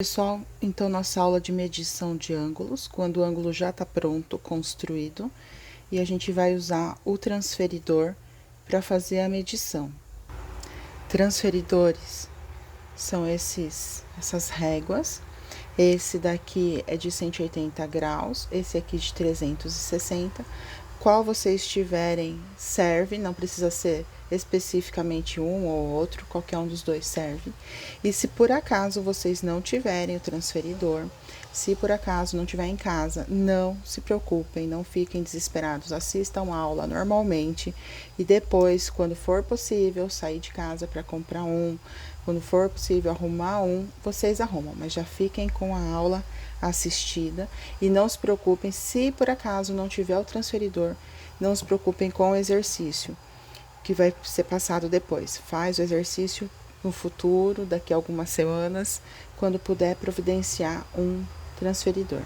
Pessoal, então nossa aula de medição de ângulos, quando o ângulo já está pronto, construído, e a gente vai usar o transferidor para fazer a medição. Transferidores são essas réguas. Esse daqui é de 180 graus, esse aqui de 360. Qual vocês tiverem serve, não precisa ser especificamente um ou outro, qualquer um dos dois serve. E se por acaso vocês não tiverem o transferidor, se por acaso não tiver em casa, não se preocupem, não fiquem desesperados, assistam a aula normalmente e depois, quando for possível, sair de casa para comprar um, quando for possível arrumar um, vocês arrumam, mas já fiquem com a aula assistida e não se preocupem se por acaso não tiver o transferidor, não se preocupem com o exercício que vai ser passado depois. Faz o exercício no futuro, daqui a algumas semanas, quando puder providenciar um transferidor.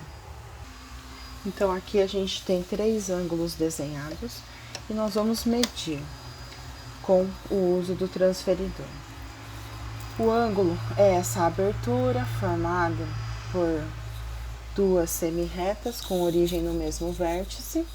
Então aqui a gente tem 3 ângulos desenhados e nós vamos medir com o uso do transferidor. O ângulo é essa abertura formada por 2 semi-retas com origem no mesmo vértice.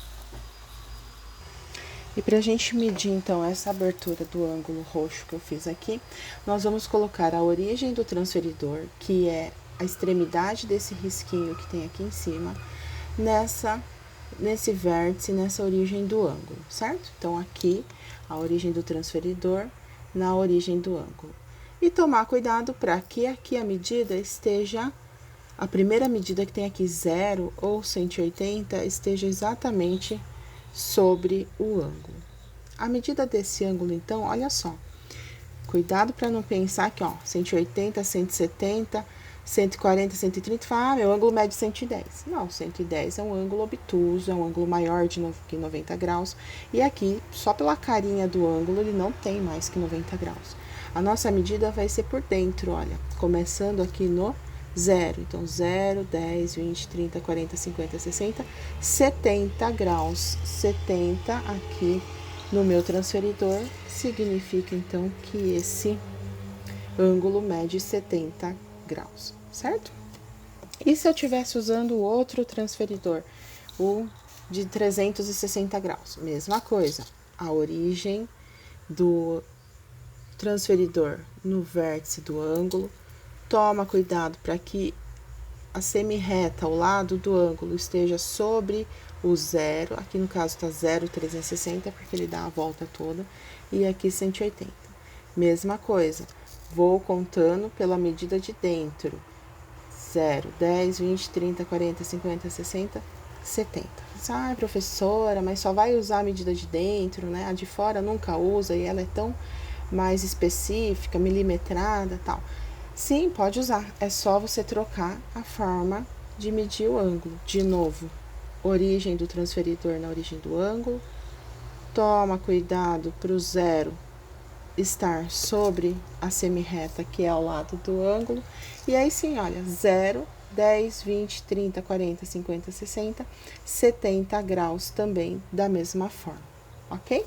E para a gente medir, então, essa abertura do ângulo roxo que eu fiz aqui, nós vamos colocar a origem do transferidor, que é a extremidade desse risquinho que tem aqui em cima, nesse vértice, nessa origem do ângulo, certo? Então, aqui, a origem do transferidor na origem do ângulo. E tomar cuidado para que aqui a medida esteja, a primeira medida que tem aqui 0 ou 180, esteja exatamente sobre o ângulo. A medida desse ângulo, então, olha só. Cuidado para não pensar que, ó, 180, 170, 140, 130, fala, meu ângulo mede 110. Não, 110 é um ângulo obtuso, é um ângulo maior que 90 graus. E aqui, só pela carinha do ângulo, ele não tem mais que 90 graus. A nossa medida vai ser por dentro, olha, começando aqui no 0. Então, 0, 10, 20, 30, 40, 50, 60, 70 graus. 70 aqui no meu transferidor significa, então, que esse ângulo mede 70 graus, certo? E se eu estivesse usando o outro transferidor, o de 360 graus? Mesma coisa, a origem do transferidor no vértice do ângulo. Toma cuidado para que a semi-reta ao lado do ângulo esteja sobre o 0. Aqui no caso está 0,360, porque ele dá a volta toda. E aqui 180. Mesma coisa, vou contando pela medida de dentro. 0, 10, 20, 30, 40, 50, 60, 70. Ah, professora, mas só vai usar a medida de dentro, né? A de fora nunca usa e ela é tão mais específica, milimetrada, tal. Sim, pode usar, é só você trocar a forma de medir o ângulo. De novo, origem do transferidor na origem do ângulo. Toma cuidado para o 0 estar sobre a semi-reta que é ao lado do ângulo. E aí sim, olha, 0, 10, 20, 30, 40, 50, 60, 70 graus também da mesma forma, ok?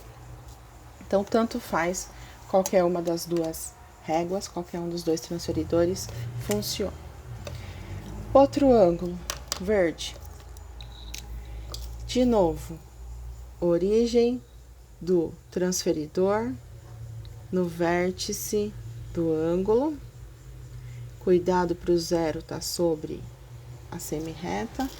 Então, tanto faz qualquer uma das duas réguas, qualquer um dos dois transferidores funciona. Outro ângulo, verde. De novo, origem do transferidor no vértice do ângulo. Cuidado para o 0 estar sobre a semi-reta.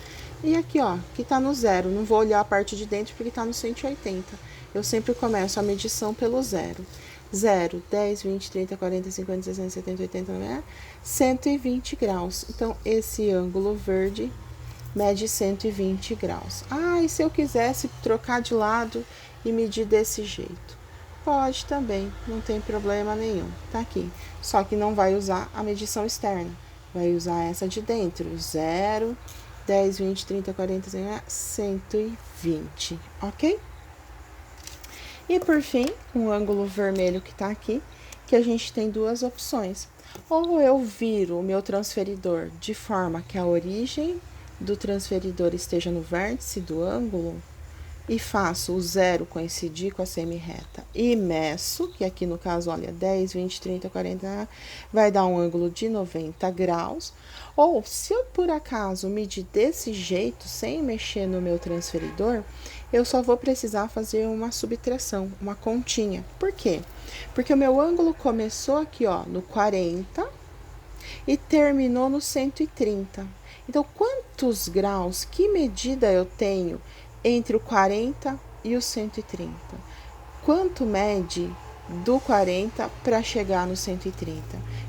E aqui, ó, que tá no 0, não vou olhar a parte de dentro porque tá no 180. Eu sempre começo a medição pelo 0. 0, 10, 20, 30, 40, 50, 60, 70, 80, 90, 120 graus. Então, esse ângulo verde mede 120 graus. Ah, e se eu quisesse trocar de lado e medir desse jeito? Pode também, não tem problema nenhum, tá aqui. Só que não vai usar a medição externa, vai usar essa de dentro. 0, 10, 20, 30, 40, 50, 120, ok? E por fim, um ângulo vermelho que tá aqui, que a gente tem duas opções. Ou eu viro o meu transferidor de forma que a origem do transferidor esteja no vértice do ângulo, e faço o zero coincidir com a semi-reta e meço, que aqui no caso, olha, 10, 20, 30, 40, vai dar um ângulo de 90 graus. Ou, se eu por acaso medir desse jeito, sem mexer no meu transferidor, eu só vou precisar fazer uma subtração, uma continha. Por quê? Porque o meu ângulo começou aqui, ó, no 40 e terminou no 130. Então, quantos graus, que medida eu tenho entre o 40 e o 130? Quanto mede do 40 para chegar no 130?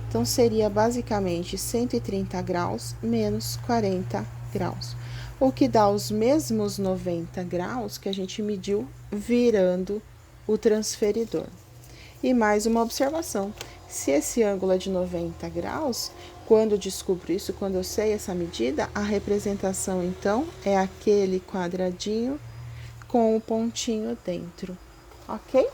Então, seria basicamente 130 graus menos 40 graus, o que dá os mesmos 90 graus que a gente mediu virando o transferidor. E mais uma observação: se esse ângulo é de 90 graus, quando eu descubro isso, quando eu sei essa medida, a representação, então, é aquele quadradinho com o pontinho dentro, ok?